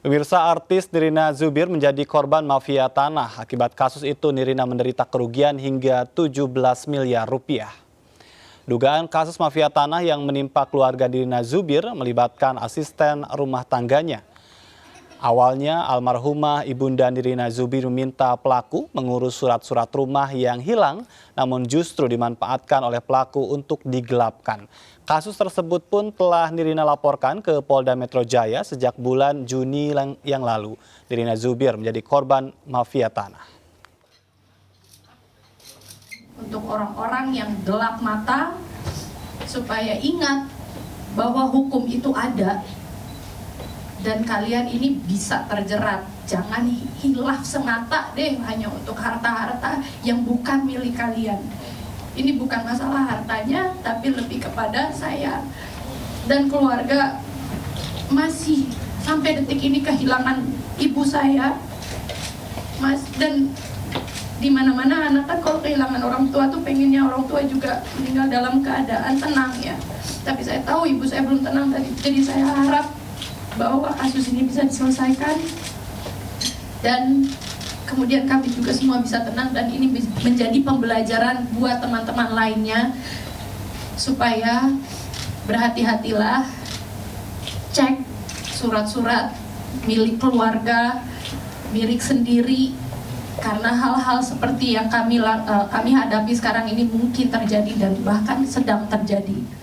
Pemirsa, artis Nirina Zubir menjadi korban mafia tanah. Akibat kasus itu Nirina menderita kerugian hingga 17 miliar rupiah. Dugaan kasus mafia tanah yang menimpa keluarga Nirina Zubir melibatkan asisten rumah tangganya. Awalnya almarhumah Ibunda Nirina Zubir meminta pelaku mengurus surat-surat rumah yang hilang, namun justru dimanfaatkan oleh pelaku untuk digelapkan. Kasus tersebut pun telah Nirina laporkan ke Polda Metro Jaya sejak bulan Juni yang lalu. Nirina Zubir menjadi korban mafia tanah. Untuk orang-orang yang gelap mata, supaya ingat bahwa hukum itu ada dan kalian ini bisa terjerat. Jangan hilaf semata deh hanya untuk harta-harta yang bukan milik kalian. Ini bukan masalah hartanya, tapi lebih kepada saya dan keluarga masih sampai detik ini kehilangan ibu saya, dan di mana-mana anak kan kalau kehilangan orang tua tuh pengennya orang tua juga meninggal dalam keadaan tenang ya. Tapi saya tahu ibu saya belum tenang tadi, jadi saya harap bahwa kasus ini bisa diselesaikan dan kemudian kami juga semua bisa tenang, dan ini menjadi pembelajaran buat teman-teman lainnya supaya berhati-hatilah, cek surat-surat milik keluarga, milik sendiri, karena hal-hal seperti yang kami hadapi sekarang ini mungkin terjadi dan bahkan sedang terjadi.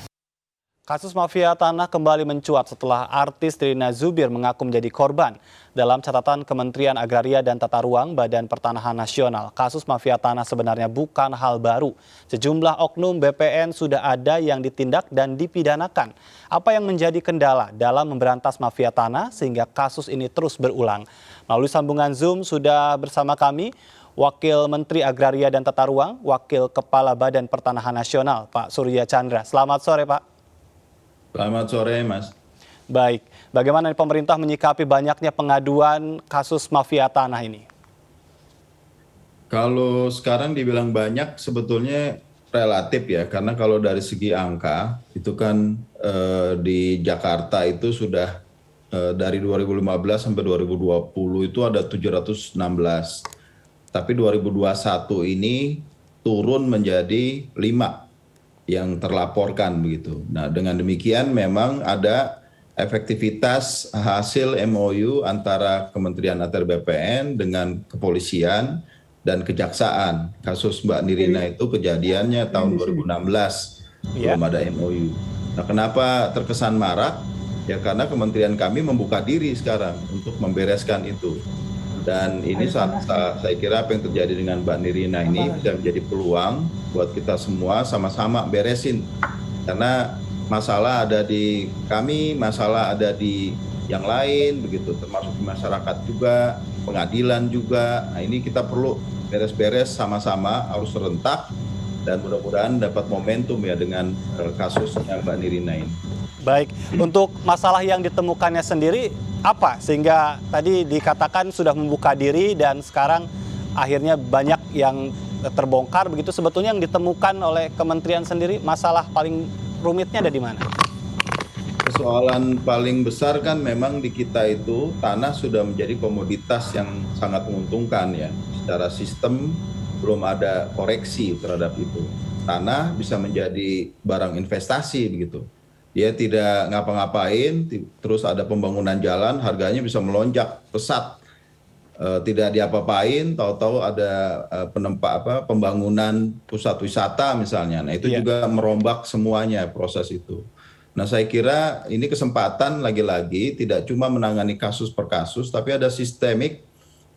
Kasus mafia tanah kembali mencuat setelah artis Nirina Zubir mengaku menjadi korban. Dalam catatan Kementerian Agraria dan Tata Ruang Badan Pertanahan Nasional, kasus mafia tanah sebenarnya bukan hal baru. Sejumlah oknum BPN sudah ada yang ditindak dan dipidanakan. Apa yang menjadi kendala dalam memberantas mafia tanah sehingga kasus ini terus berulang? Melalui sambungan Zoom sudah bersama kami Wakil Menteri Agraria dan Tata Ruang, Wakil Kepala Badan Pertanahan Nasional, Pak Surya Chandra. Selamat sore, Pak. Selamat sore, Mas. Baik, bagaimana pemerintah menyikapi banyaknya pengaduan kasus mafia tanah ini? Kalau sekarang dibilang banyak, sebetulnya relatif ya, karena kalau dari segi angka, itu kan di Jakarta itu sudah dari 2015 sampai 2020 itu ada 716. Tapi 2021 ini turun menjadi 5 yang terlaporkan begitu. Nah, dengan demikian memang ada efektivitas hasil MOU antara Kementerian ATR BPN dengan kepolisian dan kejaksaan. Kasus Mbak Nirina itu kejadiannya tahun 2016, belum ada MOU. Nah, kenapa terkesan marak? Ya karena kementerian kami membuka diri sekarang untuk membereskan itu. Dan ini saya kira apa yang terjadi dengan Mbak Nirina ini bisa menjadi peluang buat kita semua sama-sama beresin. Karena masalah ada di kami, masalah ada di yang lain, begitu, termasuk di masyarakat juga, pengadilan juga. Nah ini kita perlu beres-beres sama-sama, harus serentak, dan mudah-mudahan dapat momentum ya dengan kasusnya Mbak Nirina ini. Baik, untuk masalah yang ditemukannya sendiri apa sehingga tadi dikatakan sudah membuka diri dan sekarang akhirnya banyak yang terbongkar begitu, sebetulnya yang ditemukan oleh kementerian sendiri masalah paling rumitnya ada di mana? Persoalan paling besar kan memang di kita itu tanah sudah menjadi komoditas yang sangat menguntungkan ya. Secara sistem belum ada koreksi terhadap itu. Tanah bisa menjadi barang investasi begitu. Dia tidak ngapa-ngapain, terus ada pembangunan jalan, harganya bisa melonjak pesat. Tidak diapa-apain, tahu-tahu ada pembangunan pusat wisata misalnya. Nah itu juga merombak semuanya proses itu. Nah saya kira ini kesempatan lagi-lagi tidak cuma menangani kasus per kasus, tapi ada sistemik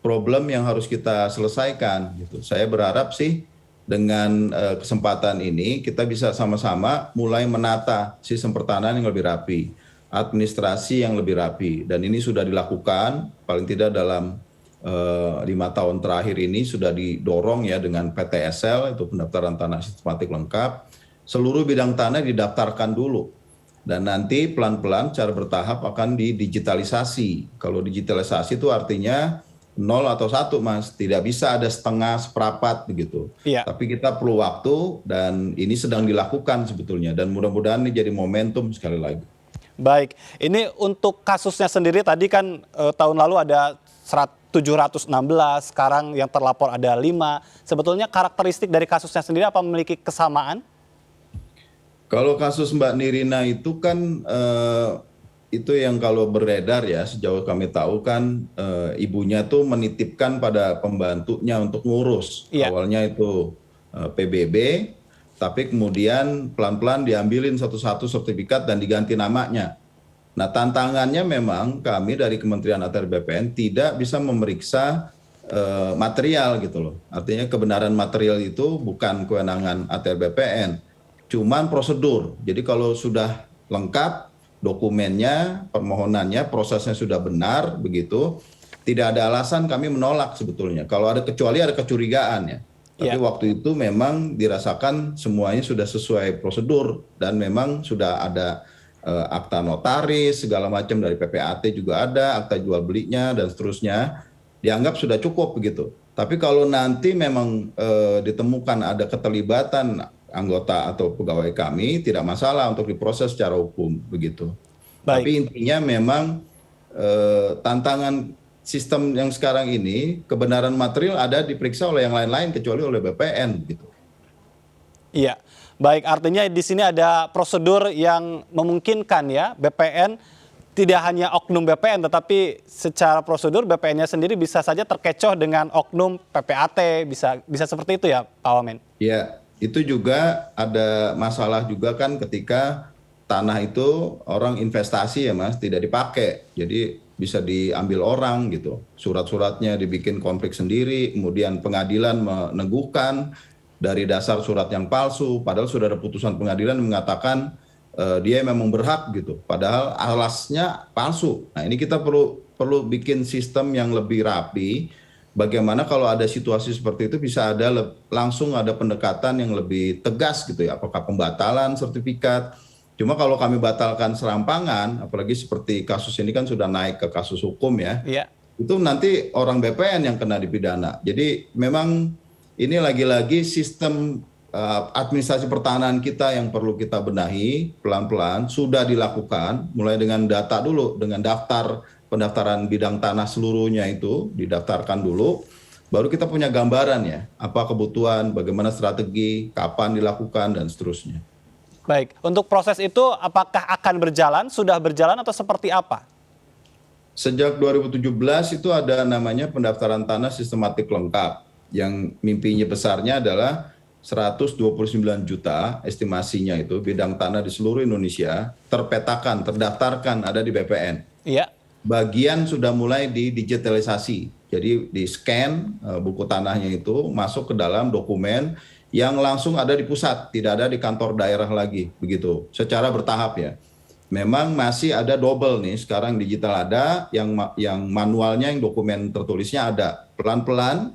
problem yang harus kita selesaikan. Gitu. Saya berharap sih dengan kesempatan ini kita bisa sama-sama mulai menata sistem pertanahan yang lebih rapi, administrasi yang lebih rapi, dan ini sudah dilakukan paling tidak dalam 5 tahun terakhir ini sudah didorong ya dengan PTSL, itu pendaftaran tanah sistematik lengkap. Seluruh bidang tanah didaftarkan dulu dan nanti pelan-pelan secara bertahap akan didigitalisasi. Kalau digitalisasi itu artinya 0 atau 1, Mas. Tidak bisa ada setengah, seperempat begitu. Tapi kita perlu waktu dan ini sedang dilakukan sebetulnya. Dan mudah-mudahan ini jadi momentum sekali lagi. Baik, ini untuk kasusnya sendiri tadi kan tahun lalu ada 716, sekarang yang terlapor ada 5. Sebetulnya karakteristik dari kasusnya sendiri apa memiliki kesamaan? Kalau kasus Mbak Nirina itu kan itu yang kalau beredar ya sejauh kami tahu kan ibunya tuh menitipkan pada pembantunya untuk ngurus. Iya. Awalnya itu PBB, tapi kemudian pelan-pelan diambilin satu-satu sertifikat dan diganti namanya. Nah, tantangannya memang kami dari Kementerian ATR BPN tidak bisa memeriksa material gitu loh. Artinya kebenaran material itu bukan kewenangan ATR BPN, cuman prosedur. Jadi kalau sudah lengkap dokumennya, permohonannya, prosesnya sudah benar begitu, tidak ada alasan kami menolak sebetulnya. Kalau ada kecuali ada kecurigaan ya. Tapi waktu itu memang dirasakan semuanya sudah sesuai prosedur dan memang sudah ada akta notaris segala macam dari PPAT juga ada, akta jual belinya dan seterusnya. Dianggap sudah cukup begitu. Tapi kalau nanti memang ditemukan ada keterlibatan anggota atau pegawai kami, tidak masalah untuk diproses secara hukum begitu. Baik. Tapi intinya memang tantangan sistem yang sekarang ini kebenaran material ada diperiksa oleh yang lain-lain kecuali oleh BPN gitu. Iya, baik, artinya di sini ada prosedur yang memungkinkan ya BPN, tidak hanya oknum BPN tetapi secara prosedur BPN-nya sendiri bisa saja terkecoh dengan oknum PPAT, bisa seperti itu ya Pak Wamen? Iya, itu juga ada masalah juga kan ketika tanah itu orang investasi ya Mas, tidak dipakai. Jadi bisa diambil orang gitu. Surat-suratnya dibikin konflik sendiri, kemudian pengadilan meneguhkan dari dasar surat yang palsu, padahal sudah ada putusan pengadilan yang mengatakan dia memang berhak gitu, padahal alasnya palsu. Nah ini kita perlu bikin sistem yang lebih rapi. Bagaimana kalau ada situasi seperti itu bisa ada langsung ada pendekatan yang lebih tegas gitu ya, apakah pembatalan sertifikat. Cuma kalau kami batalkan serampangan, apalagi seperti kasus ini kan sudah naik ke kasus hukum ya, itu nanti orang BPN yang kena dipidana. Jadi memang ini lagi-lagi sistem administrasi pertahanan kita yang perlu kita benahi pelan-pelan, sudah dilakukan, mulai dengan data dulu, dengan daftar pendaftaran bidang tanah seluruhnya itu didaftarkan dulu, baru kita punya gambaran ya, apa kebutuhan, bagaimana strategi, kapan dilakukan, dan seterusnya. Baik, untuk proses itu apakah akan berjalan, sudah berjalan atau seperti apa? Sejak 2017 itu ada namanya pendaftaran tanah sistematik lengkap, yang mimpinya besarnya adalah 129 juta estimasinya itu bidang tanah di seluruh Indonesia terpetakan, terdaftarkan ada di BPN. Iya. Bagian sudah mulai didigitalisasi, jadi di scan buku tanahnya itu masuk ke dalam dokumen yang langsung ada di pusat, tidak ada di kantor daerah lagi, begitu. Secara bertahap ya. Memang masih ada double nih, sekarang digital ada, yang manualnya, yang dokumen tertulisnya ada. Pelan-pelan,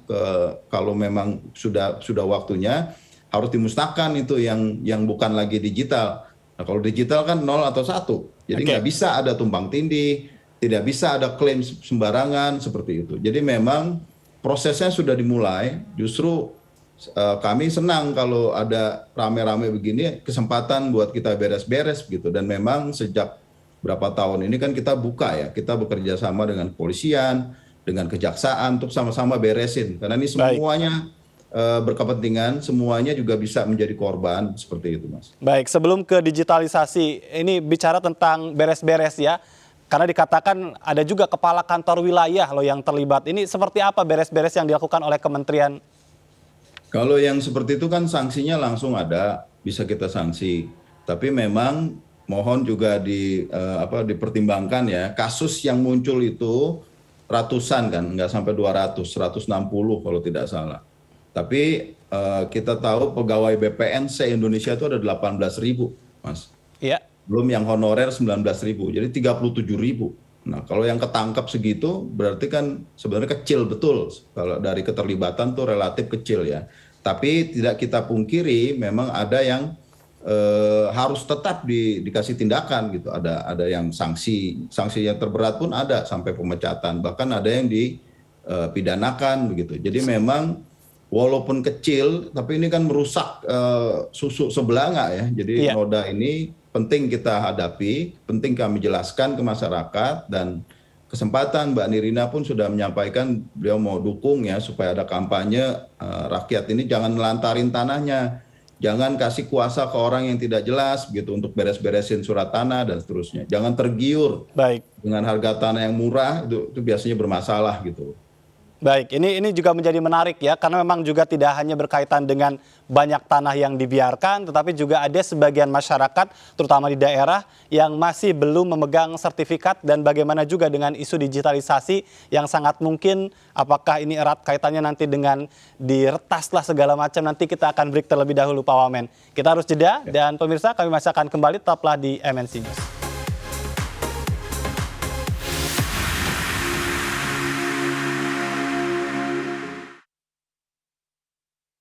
kalau memang sudah waktunya, harus dimusnahkan itu yang bukan lagi digital. Nah kalau digital kan 0 atau 1, jadi nggak bisa ada tumpang tindih, tidak bisa ada klaim sembarangan, seperti itu. Jadi memang prosesnya sudah dimulai, justru kami senang kalau ada rame-rame begini, kesempatan buat kita beres-beres gitu. Dan memang sejak berapa tahun ini kan kita buka ya, kita bekerja sama dengan kepolisian, dengan kejaksaan untuk sama-sama beresin. Karena ini semuanya berkepentingan, semuanya juga bisa menjadi korban, seperti itu Mas. Baik, sebelum ke digitalisasi, ini bicara tentang beres-beres ya. Karena dikatakan ada juga kepala kantor wilayah loh yang terlibat. Ini seperti apa beres-beres yang dilakukan oleh Kementerian? Kalau yang seperti itu kan sanksinya langsung ada, bisa kita sanksi. Tapi memang mohon juga dipertimbangkan ya, kasus yang muncul itu ratusan kan, nggak sampai 200, 160 kalau tidak salah. Tapi kita tahu pegawai BPN se-Indonesia itu ada 18.000, Mas. Iya. Belum yang honorer 19.000, jadi 37.000. Nah, kalau yang ketangkap segitu berarti kan sebenarnya kecil betul. Kalau dari keterlibatan tuh relatif kecil ya. Tapi tidak kita pungkiri memang ada yang harus tetap dikasih tindakan gitu. Ada yang sanksi yang terberat pun ada sampai pemecatan. Bahkan ada yang dipidanakan begitu. Jadi memang walaupun kecil tapi ini kan merusak susu sebelanga ya. Jadi noda ini penting kita hadapi, penting kami jelaskan ke masyarakat, dan kesempatan Mbak Nirina pun sudah menyampaikan beliau mau dukung ya supaya ada kampanye rakyat ini jangan melantarin tanahnya, jangan kasih kuasa ke orang yang tidak jelas gitu untuk beres-beresin surat tanah dan seterusnya. Jangan tergiur dengan harga tanah yang murah, itu biasanya bermasalah gitu. Baik, ini juga menjadi menarik ya, karena memang juga tidak hanya berkaitan dengan banyak tanah yang dibiarkan, tetapi juga ada sebagian masyarakat, terutama di daerah, yang masih belum memegang sertifikat, dan bagaimana juga dengan isu digitalisasi yang sangat mungkin, apakah ini erat kaitannya nanti dengan diretas lah segala macam. Nanti kita akan break terlebih dahulu Pak Wamen. Kita harus jeda, dan pemirsa kami masih akan kembali, tetaplah di MNC News.